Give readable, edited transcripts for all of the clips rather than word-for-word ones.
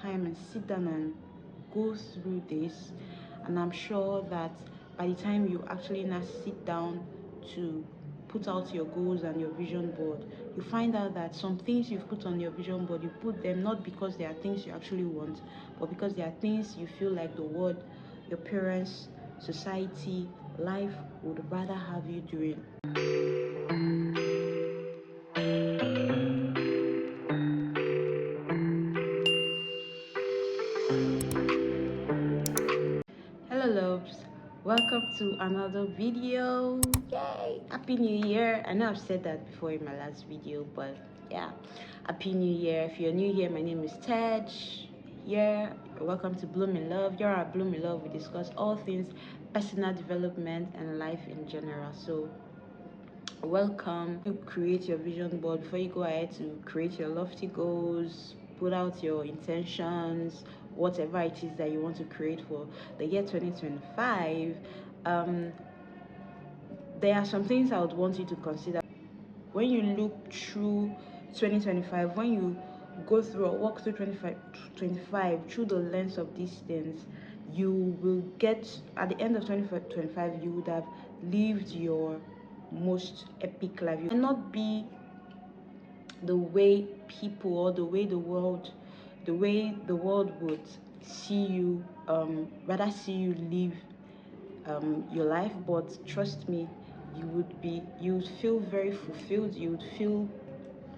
time and sit down and go through this, and I'm sure that by the time you actually now sit down to put out your goals and your vision board, you find out that some things you've put on your vision board, you put them not because they are things you actually want, but because they are things you feel like the world, your parents, society, life would rather have you doing. Hello loves, welcome to another video. Yay, happy new year. I know I've said that before in my last video, but yeah, happy new year. If you're new here, my name is Tej. Yeah, welcome to Bloom in Love. You're at Bloom in Love. We discuss all things personal development and life in general. So welcome. You create your vision board. Before you go ahead to create your lofty goals, put out your intentions, whatever it is that you want to create for the year 2025. There are some things I would want you to consider when you look through 2025. When you go through or walk through 25 through the lens of these things, you will get, at the end of 2025, you would have lived your most epic life. You cannot be the way people, or the way the world would see you, rather see you live your life. But trust me, you would feel very fulfilled. You would feel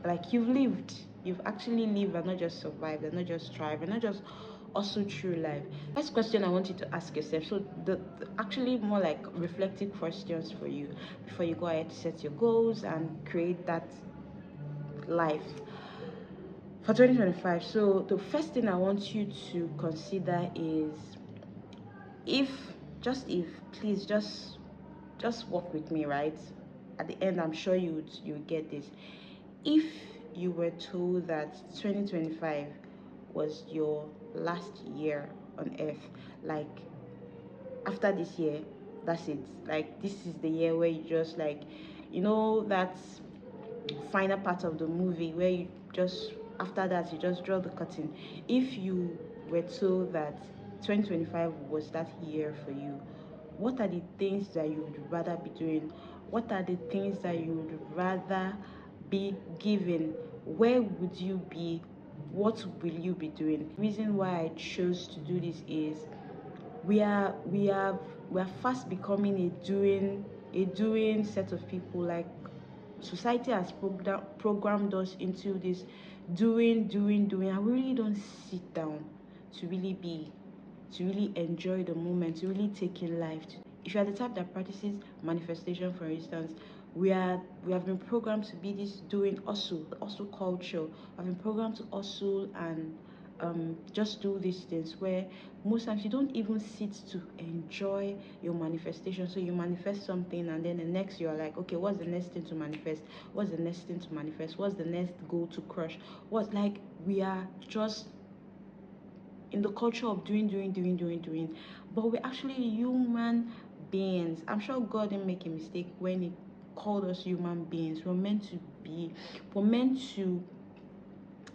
like you've actually lived, and not just survived, and not just thrived, and not just also through life. First question I want you to ask yourself, so the actually more like reflective questions for you before you go ahead to set your goals and create that life for 2025. So the first thing I want you to consider is, if if please just walk with me, right? At the end, I'm sure you get this. If you were told that 2025 was your last year on earth, like after this year, that's it, like this is the year where you just, like, that final part of the movie where you just, after that, you just draw the curtain. If you were told that 2025 was that year for you, what are the things that you would rather be doing? What are the things that you would rather be given? Where would you be? What will you be doing? The reason why I chose to do this is we are fast becoming a doing set of people. Like, society has programmed us into this doing, and we really don't sit down to really enjoy the moment, to really take in life. If you are the type that practices manifestation, for instance, we have been programmed to be this doing hustle culture. I've been programmed to hustle and just do these things, where most times you don't even sit to enjoy your manifestation. So you manifest something, and then the next you're like, okay, what's the next thing to manifest? What's the next thing to manifest? What's the next goal to crush? What's, like, we are just in the culture of doing, but we're actually human beings. I'm sure God didn't make a mistake when He called us human beings. We're meant to,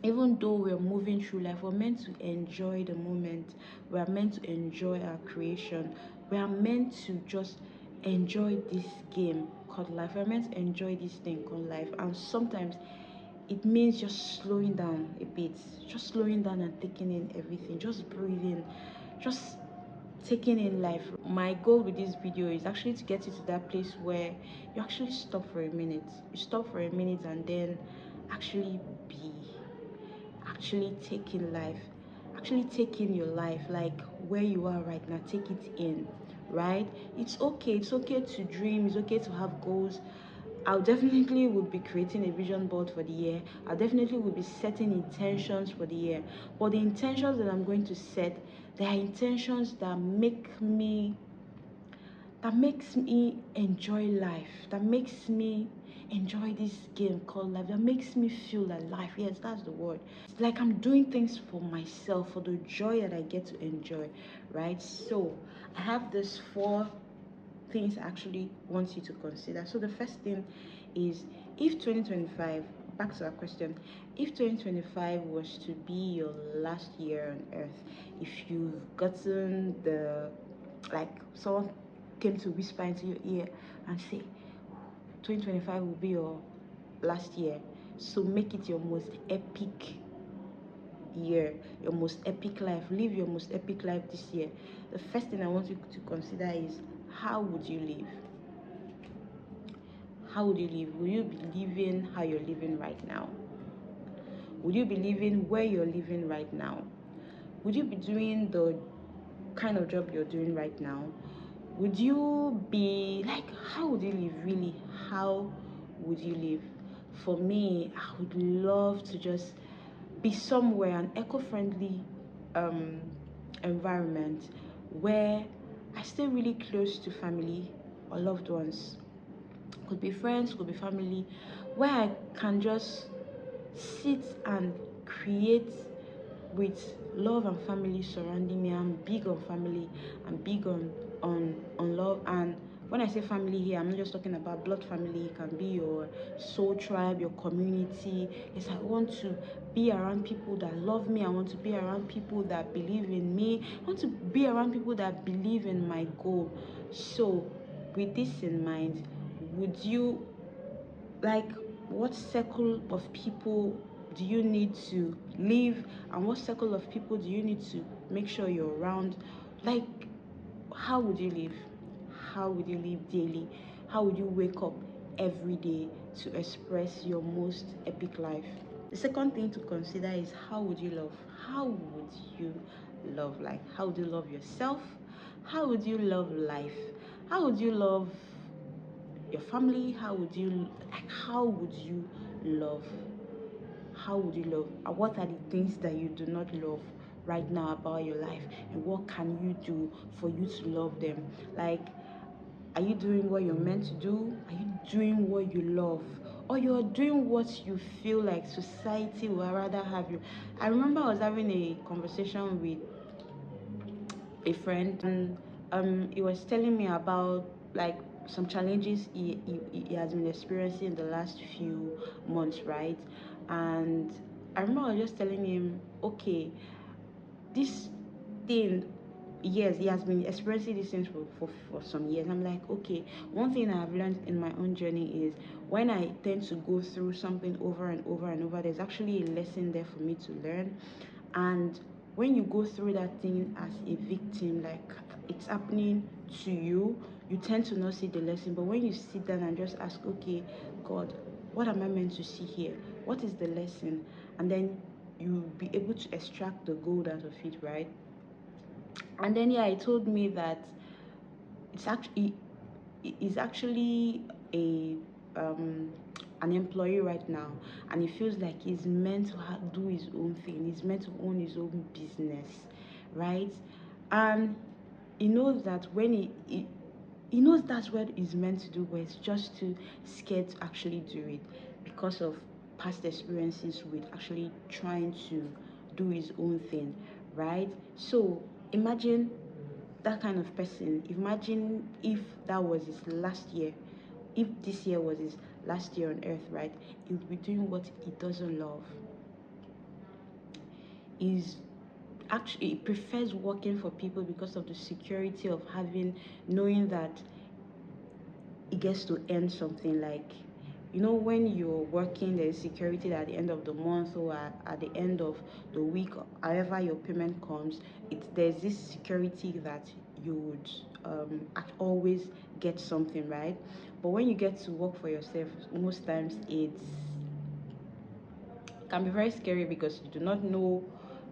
even though we're moving through life, we're meant to enjoy the moment. We're meant to enjoy our creation. We are meant to just enjoy this game called life. We're meant to enjoy this thing called life. And sometimes it means just slowing down a bit, just slowing down and taking in everything, just breathing, just taking in life. My goal with this video is actually to get you to that place where you actually stop for a minute. You stop for a minute and then actually be, actually taking life, actually taking your life, like where you are right now. Take it in, right? It's okay to dream. It's okay to have goals. I'll definitely would be creating a vision board for the year. I definitely will be setting intentions for the year. But the intentions that I'm going to set, they are intentions that makes me enjoy life, that makes me enjoy this game called life, that makes me feel alive. Yes, that's the word. It's like I'm doing things for myself, for the joy that I get to enjoy, right? So I have this 4 things I actually want you to consider. So the first thing is, if 2025 back to our question. If 2025 was to be your last year on earth, if you've gotten the, like, someone came to whisper into your ear and say 2025 will be your last year, so make it your most epic year, your most epic life, live your most epic life this year. The first thing I want you to consider is, how would you live? How would you live? Will you be living how you're living right now? Would you be living where you're living right now? Would you be doing the kind of job you're doing right now? Would you be like, how would you live really? How would you live? For me, I would love to just be somewhere, an eco-friendly um, environment where I stay really close to family or loved ones. Could be friends, could be family, where I can just sit and create with love and family surrounding me. I'm big on family. I'm big on love. And when I say family here, I'm not just talking about blood family. It can be your soul tribe, your community. Yes, I want to be around people that love me. I want to be around people that believe in me. I want to be around people that believe in my goal. So with this in mind, would you, like, what circle of people do you need to live, and what circle of people do you need to make sure you're around? Like, how would you live? How would you live daily? How would you wake up every day to express your most epic life? The second thing to consider is, how would you love? How would you love? Like, how would you love yourself? How would you love life? How would you love your family? How would you, like, how would you love? How would you love? And what are the things that you do not love right now about your life, and what can you do for you to love them? Like, are you doing what you're meant to do? Are you doing what you love? Or you're doing what you feel like society would rather have you? I remember I was having a conversation with a friend, and he was telling me about, like, some challenges he has been experiencing in the last few months, right? And I remember I was just telling him, okay, this thing, yes, he has been experiencing these things for some years. I'm like, okay, one thing I've learned in my own journey is, when I tend to go through something over and over and over, there's actually a lesson there for me to learn. And when you go through that thing as a victim, like, it's happening to you, you tend to not see the lesson. But when you sit down and just ask, okay, God, what am I meant to see here? What is the lesson? And then you'll be able to extract the gold out of it, right? And then, yeah, he told me that it's actually is actually a um an employee right now, and he feels like he's meant to do his own thing. He's meant to own his own business, right? And he knows that when he knows that's what he's meant to do, but he's just too scared to actually do it because of past experiences with actually trying to do his own thing, right? So imagine that kind of person. Imagine if that was his last year, if this year was his last year on earth, right? He would be doing what he doesn't love. He's actually, he prefers working for people because of the security of having, knowing that he gets to earn something. Like, when you're working, there's security that at the end of the month, or at the end of the week, however your payment comes, there's this security that you would always get something, right? But when you get to work for yourself, most times it can be very scary, because you do not know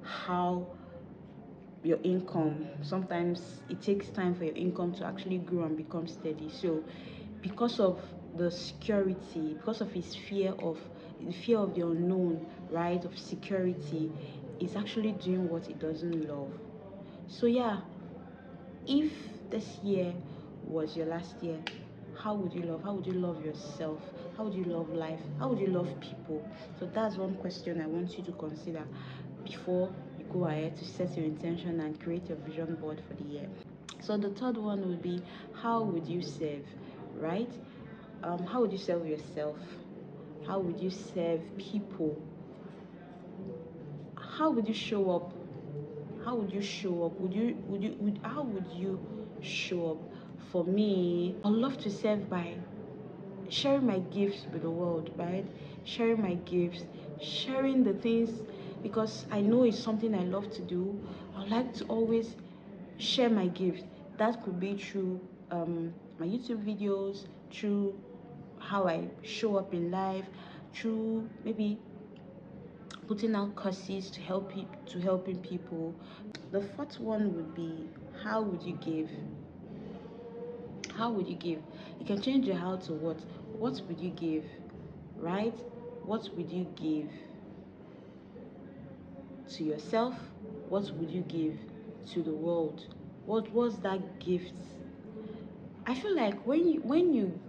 how your income, sometimes it takes time for your income to actually grow and become steady. So because of the security, because of his fear of the unknown, right, of security, is actually doing what he doesn't love. So yeah, if this year was your last year, how would you love? How would you love yourself? How would you love life? How would you love people? So that's one question I want you to consider before you go ahead to set your intention and create your vision board for the year. So the third one would be, how would you serve, right? How would you serve yourself? How would you serve people? How would you show up? How would you show up? How would you show up? For me, I love to serve by sharing my gifts with the world, right? Sharing my gifts, sharing the things, because I know it's something I love to do. I like to always share my gifts. That could be through my YouTube videos, through how I show up in life, through maybe putting out courses to helping people. The fourth one would be, how would you give? How would you give? You can change the how to what. What would you give? Right? What would you give to yourself? What would you give to the world? What was that gift? I feel like when you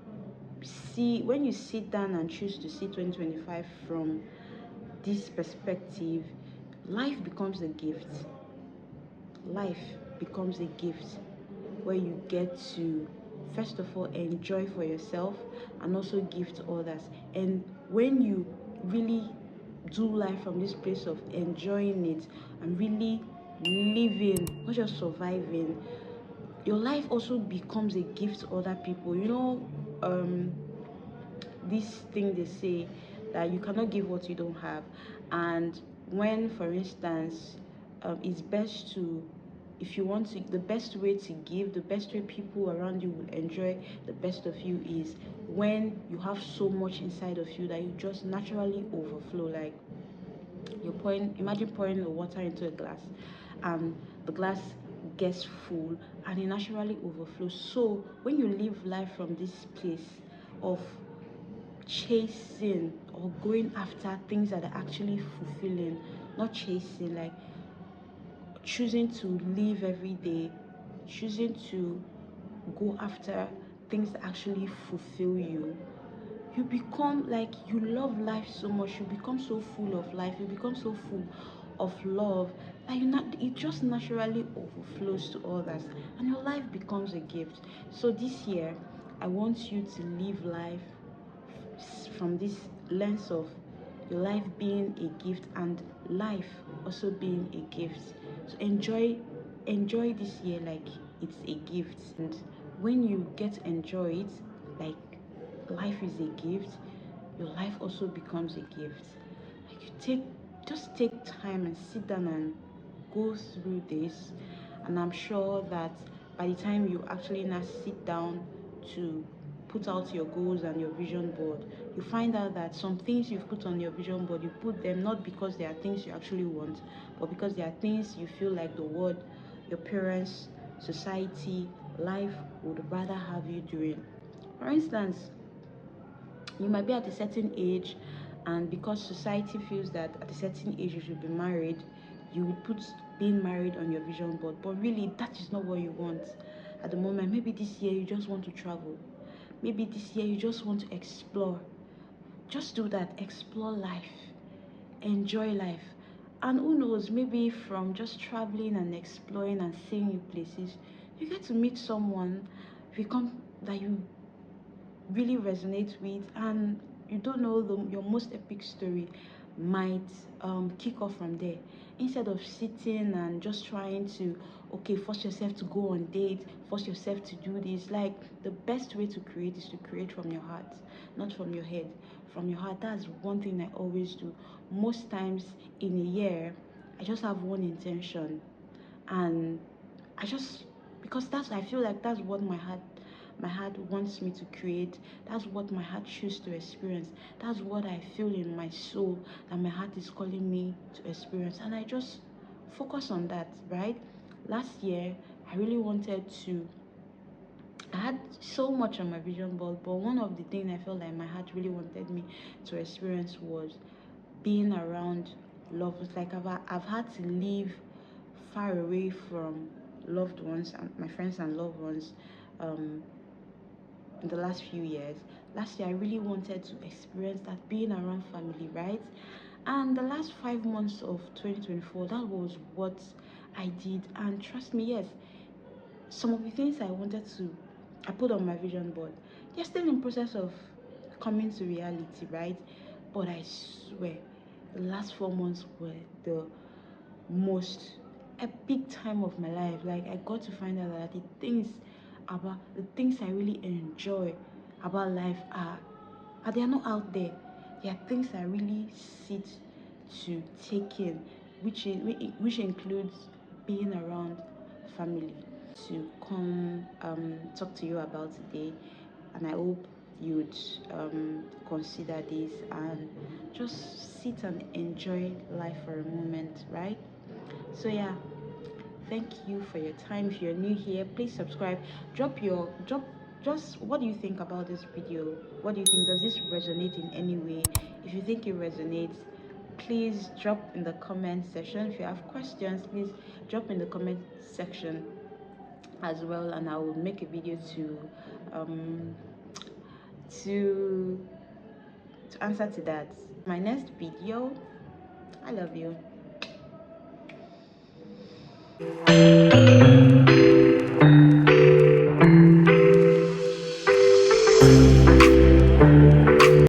sit down and choose to see 2025 from this perspective, life becomes a gift. Life becomes a gift where you get to first of all enjoy for yourself and also give to others. And when you really do life from this place of enjoying it and really living, not just surviving, your life also becomes a gift to other people. This thing they say that you cannot give what you don't have. And when, for instance, it's best to, if you want to, the best way to give, the best way people around you will enjoy the best of you is when you have so much inside of you that you just naturally overflow. Like imagine pouring the water into a glass, and the glass gets full and it naturally overflows. So when you live life from this place of chasing or going after things that are actually fulfilling, not chasing, like choosing to live every day, choosing to go after things that actually fulfill you, you become like, you love life so much, you become so full of life, you become so full of love that it just naturally overflows to others and your life becomes a gift. So this year I want you to live life from this lens of your life being a gift and life also being a gift. So enjoy this year like it's a gift. And when you get to enjoy it like life is a gift, your life also becomes a gift. Like just take time and sit down and go through this, and I'm sure that by the time you actually now sit down to put out your goals and your vision board, you find out that some things you've put on your vision board, you put them not because they are things you actually want, but because they are things you feel like the world, your parents, society, life would rather have you doing. For instance, you might be at a certain age, and because society feels that at a certain age you should be married, you would put being married on your vision board, but really that is not what you want at the moment. Maybe this year you just want to travel, maybe this year you just want to explore. Just do that. Explore life, enjoy life, and who knows, maybe from just traveling and exploring and seeing new places, you get to meet someone become that you really resonate with, and you don't know, your most epic story might kick off from there. Instead of sitting and just trying to, okay, force yourself to go on date, force yourself to do this, like the best way to create is to create from your heart, not from your head. From your heart. That's one thing I always do. Most times in a year I just have one intention, and I just, because that's, I feel like that's what my heart wants me to create. That's what my heart chooses to experience. That's what I feel in my soul that my heart is calling me to experience, and I just focus on that, right? Last year I really wanted to, I had so much on my vision board, but one of the things I felt like my heart really wanted me to experience was being around love. It's like I've had to live far away from loved ones and my friends and loved ones um, in the last few years. Last year I really wanted to experience that, being around family, right? And the last 5 months of 2024, that was what I did. And trust me, yes, some of the things I put on my vision board, they're still in process of coming to reality, right? But I swear, the last 4 months were the most epic time of my life. Like, I got to find out that the things I really enjoy about life they are not out there. They are things I really sit to take in, which includes being around family. To come talk to you about today, and I hope you'd consider this and just sit and enjoy life for a moment, right? So yeah, thank you for your time. If you're new here, please subscribe. Drop just what do you think about this video? What do you think? Does this resonate in any way? If you think it resonates, please drop in the comment section. If you have questions, please drop in the comment section as well, and I will make a video um to to answer to that. My next video. I love you.